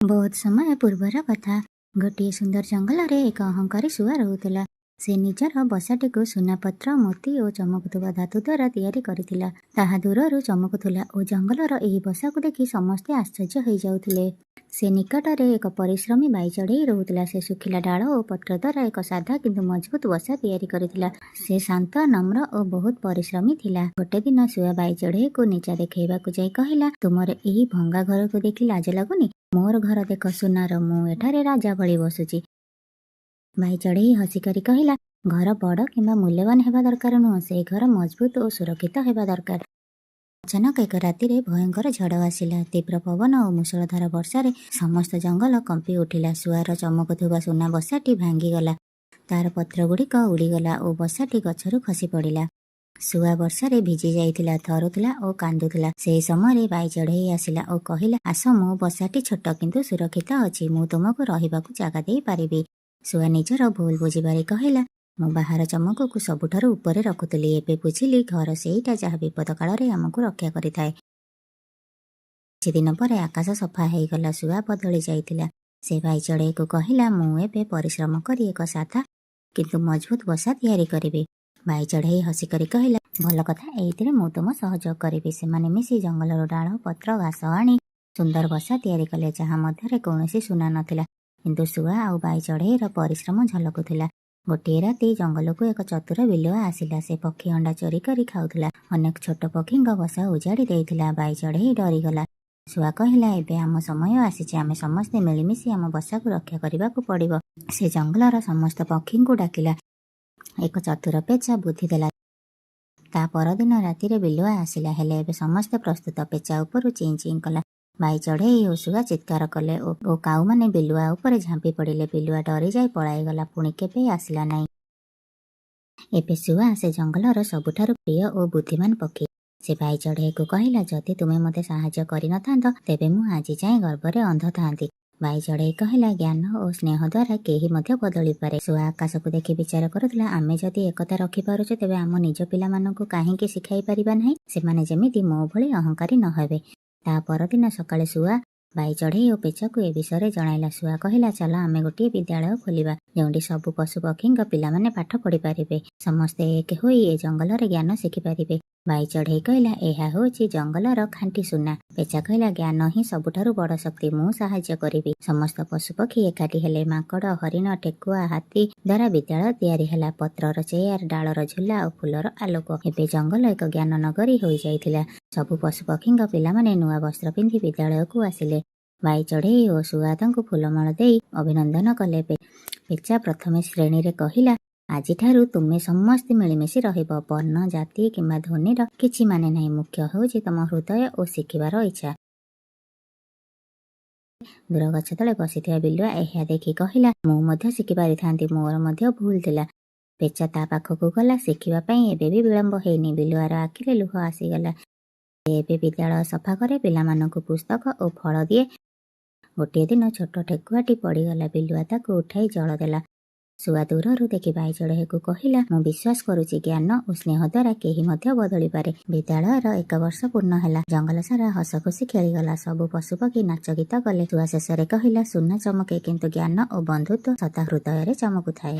बहुत समय पूर्वर कथा। गोटे सुंदर जंगल रे एक अहंकारी शुआ रहुला। से निजर बसाटीको सुनापत्र मोती और चमकुवा धातु द्वारा तैयारी करथिला। ताहा दूररू चमकुला और जंगलर एही बसाको देखि समस्ते आश्चर्य हो जाउथिले। से निकटरे एक परिश्रमी बाई चढ़ई रहुला। से सुखिला डाल और पत्र द्वारा एक साधा किंतु मजबूत बसा तैयारी करथिला। से शांत नम्र और बहुत परिश्रमी थिला। गोटे दिन शुआ बाई चढ़ई को नीचा देखैबाकू जाई कहिला, तुमर एही भंगा घर को देखि लाज लागुनी? मोर घर देख सुनार, मु एठारे राजा भली बसुची। भाई चढ़ई हसिकरी कहिला, घर बड़ किंबा मूल्यवान हेबा दरकार नुह, से घर मजबूत और सुरक्षित हेबा दरकार। अचानक एक राति भयंकर झड़ आसिला। तीव्र पवन और मुसलधार वर्षारे समस्त जंगल कंपी उठिला। शुआर चमकुवा सुना बसाटी भांगीगला। तार पत्र गुड़िक उड़ीगला और बसाटी गछरू खसी पड़िला। शुआ वर्षारे भिजी जाइथिला, थरुथिला और कांदुथिला। से समय बाई चढ़ई आसिला और कहिला, आस, मो बसाटी छोट किंतु सुरक्षित अछि, मु तुमको रहिबाकू जागा देई पारिबी। शुआ निजर भूल बुझिबारे कहिला, मु बाहर चमकू सबुठारु उपरे रखुथिली, एबे बुझिली घर सेईटा जहा विपद काଳରେ आमको रक्षा करिथाए। କିଛି ଦିନ ପରେ ଆକାଶ ସଫା ହେଇଗଲା। शुआ बदଳି ଯାଇଥିଲା। ସେ ଭାଇ ଚଢ଼େଇକୁ କହିଲା, ମୁଁ ଏବେ ପରିଶ୍ରମ କରି ଏକ ସାଧା କିନ୍ତୁ ମଜବୁତ ବସା ତିଆରି କରିବି। ଭାଇ ଚଢ଼େଇ ହସିକରି କହିଲା, ଭଲ କଥା, ଏଇଥିରେ ମୁଁ ତୁମ ସହଯୋଗ କରିବି। ସେମାନେ ମିଶି ଜଙ୍ଗଲରୁ ଡାଳ, ପତ୍ର, ଘାସ ଆଣି ସୁନ୍ଦର ବସା ତିଆରି କଲେ, ଯାହା ମଧ୍ୟରେ କୌଣସି ସୁନା ନଥିଲା। କିନ୍ତୁ ଶୁଆ ଆଉ ଭାଇ ଚଢ଼େଇର ପରିଶ୍ରମ ଝଲକୁଥିଲା। ଗୋଟିଏ ରାତି ଜଙ୍ଗଲକୁ ଏକ ଚତୁର ବିଲୁଆ ଆସିଲା। ସେ ପକ୍ଷୀ ଅଣ୍ଡା ଚୋରି କରି ଖାଉଥିଲା। ଅନେକ ଛୋଟ ପକ୍ଷୀଙ୍କ ବସା ଉଜାଡ଼ି ଦେଇଥିଲା। ଭାଇ ଚଢ଼େଇ ଡରିଗଲା। ଶୁଆ କହିଲା, ଏବେ ଆମ ସମୟ ଆସିଛି, ଆମେ ସମସ୍ତେ ମିଳିମିଶି ଆମ ବସାକୁ ରକ୍ଷା କରିବାକୁ ପଡ଼ିବ। ସେ ଜଙ୍ଗଲର ସମସ୍ତ ପକ୍ଷୀଙ୍କୁ ଡାକିଲା। ଏକ ଚତୁର ପେଚା ବୁଦ୍ଧି ଦେଲା। ତା ପରଦିନ ରାତିରେ ବିଲୁଆ ଆସିଲା। ହେଲେ ଏବେ ସମସ୍ତେ ପ୍ରସ୍ତୁତ। ପେଚା ଉପରୁ ଚିଁ ଚିଁ କଲା। ଭାଇ ଚଢ଼େଇ ଓ ଶୁଆ ଚିତ୍କାର କଲେ ଓ କାଉମାନେ ବିଲୁଆ ଉପରେ ଝାମ୍ପି ପଡ଼ିଲେ। ବିଲୁଆ ଡରିଯାଇ ପଳାଇଗଲା, ପୁଣି କେବେ ଆସିଲା ନାହିଁ। ଏବେ ଶୁଆ ସେ ଜଙ୍ଗଲର ସବୁଠାରୁ ପ୍ରିୟ ଓ ବୁଦ୍ଧିମାନ ପକ୍ଷୀ। ସେ ଭାଇ ଚଢ଼େଇକୁ କହିଲା, ଯଦି ତୁମେ ମୋତେ ସାହାଯ୍ୟ କରିନଥାନ୍ତ, ତେବେ ମୁଁ ଆଜି ଯାଏଁ ଗର୍ବରେ ଅନ୍ଧ ଥାନ୍ତି। ଭାଇ ଚଢ଼େଇ କହିଲା, ଜ୍ଞାନ ଓ ସ୍ନେହ ଦ୍ୱାରା କେହି ମଧ୍ୟ ବଦଳିପାରେ। ଶୁଆ ଆକାଶକୁ ଦେଖି ବିଚାର କରୁଥିଲା, ଆମେ ଯଦି ଏକତା ରଖିପାରୁଛୁ, ତେବେ ଆମ ନିଜ ପିଲାମାନଙ୍କୁ କାହିଁକି ଶିଖାଇ ପାରିବା ନାହିଁ? ସେମାନେ ଯେମିତି ମୋ ଭଳି ଅହଙ୍କାରୀ ନ ହେବେ। ତା ପରଦିନ ସକାଳେ ଶୁଆ ଭାଇ ଚଢ଼େଇ ଓ ପେଚାକୁ ଏ ବିଷୟରେ ଜଣାଇଲା। ଶୁଆ କହିଲା, ଚାଲ ଆମେ ଗୋଟିଏ ବିଦ୍ୟାଳୟ ଖୋଲିବା, ଯେଉଁଠି ସବୁ ପଶୁ ପକ୍ଷୀଙ୍କ ପିଲାମାନେ ପାଠ ପଢ଼ିପାରିବେ। ସମସ୍ତେ ଏକ ହୋଇ ଏ ଜଙ୍ଗଲରେ ଜ୍ଞାନ ଶିଖିପାରିବେ। ଭାଇ ଚଢ଼େଇ କହିଲା, ଏହା ହେଉଛି ଜଙ୍ଗଲର ଖାଣ୍ଟି ସୁନା। ପେଚା କହିଲା, ଜ୍ଞାନ ହିଁ ସବୁଠାରୁ ବଡ଼ ଶକ୍ତି, ମୁଁ ସାହାଯ୍ୟ କରିବି। ସମସ୍ତ ପଶୁପକ୍ଷୀ ଏକାଠି ହେଲେ। ମାଙ୍କଡ଼, ହରିଣ, ଠେକୁଆ, ହାତୀ ଦ୍ୱାରା ବିଦ୍ୟାଳୟ ତିଆରି ହେଲା। ପତ୍ରର ଚେୟାର, ଡାଳର ଝୁଲା ଓ ଫୁଲର ଆଲୋକ। ଏବେ ଜଙ୍ଗଲ ଏକ ଜ୍ଞାନ ନଗରୀ ହୋଇଯାଇଥିଲା। ସବୁ ପଶୁପକ୍ଷୀଙ୍କ ପିଲାମାନେ ନୂଆ ବସ୍ତ୍ର ପିନ୍ଧି ବିଦ୍ୟାଳୟକୁ ଆସିଲେ। ଭାଇ ଚଢ଼େଇ ଓ ଶୁଆ ତାଙ୍କୁ ଫୁଲମାଳ ଦେଇ ଅଭିନନ୍ଦନ କଲେ। ପେଚା ପ୍ରଥମେ ଶ୍ରେଣୀରେ କହିଲା, ଆଜିଠାରୁ ତୁମେ ସମସ୍ତେ ମିଳିମିଶି ରହିବ। ବର୍ଣ୍ଣ, ଜାତି କିମ୍ବା ଧ୍ୱନିର କିଛି ମାନେ ନାହିଁ। ମୁଖ୍ୟ ହେଉଛି ତମ ହୃଦୟ ଓ ଶିଖିବାର ଇଚ୍ଛା। ଦୂର ଗଛ ତଳେ ବସିଥିବା ବିଲୁଆ ଏହା ଦେଖି କହିଲା, ମୁଁ ମଧ୍ୟ ଶିଖିପାରିଥାନ୍ତି, ମୋର ମଧ୍ୟ ଭୁଲ ଥିଲା। ପେଚା ତା ପାଖକୁ ଗଲା। ଶିଖିବା ପାଇଁ ଏବେ ବି ବିଳମ୍ବ ହେଇନି। ବିଲୁଆର ଆଖିରେ ଲୁହ ଆସିଗଲା। ଏବେ ବିଦ୍ୟାଳୟ ସଫା କରେ, ପିଲାମାନଙ୍କୁ ପୁସ୍ତକ ଓ ଫଳ ଦିଏ। ଗୋଟିଏ ଦିନ ଛୋଟ ଠେକୁଆଟି ପଡ଼ିଗଲା। ବିଲୁଆ ତାକୁ ଉଠାଇ ଜଳ ଦେଲା। ଶୁଆ ଦୂରରୁ ଦେଖି ଭାଇ ଚଢ଼େଇକୁ କହିଲା, ମୁଁ ବିଶ୍ୱାସ କରୁଛି, ଜ୍ଞାନ ଓ ସ୍ନେହ ଦ୍ୱାରା କେହି ମଧ୍ୟ ବଦଳିପାରେ। ବିଦ୍ୟାଳୟର 1 ବର୍ଷ ପୂର୍ଣ୍ଣ ହେଲା। ଜଙ୍ଗଲ ସାରା ହସ ଖୁସି ଖେଳିଗଲା। ସବୁ ପଶୁପକ୍ଷୀ ନାଚ ଗୀତ କଲେ। ଶୁଆ ଶେଷରେ କହିଲା, ସୁନା ଚମକେ, କିନ୍ତୁ ଜ୍ଞାନ ଓ ବନ୍ଧୁତ୍ୱ ସଦା ହୃଦୟରେ ଚମକୁଥାଏ।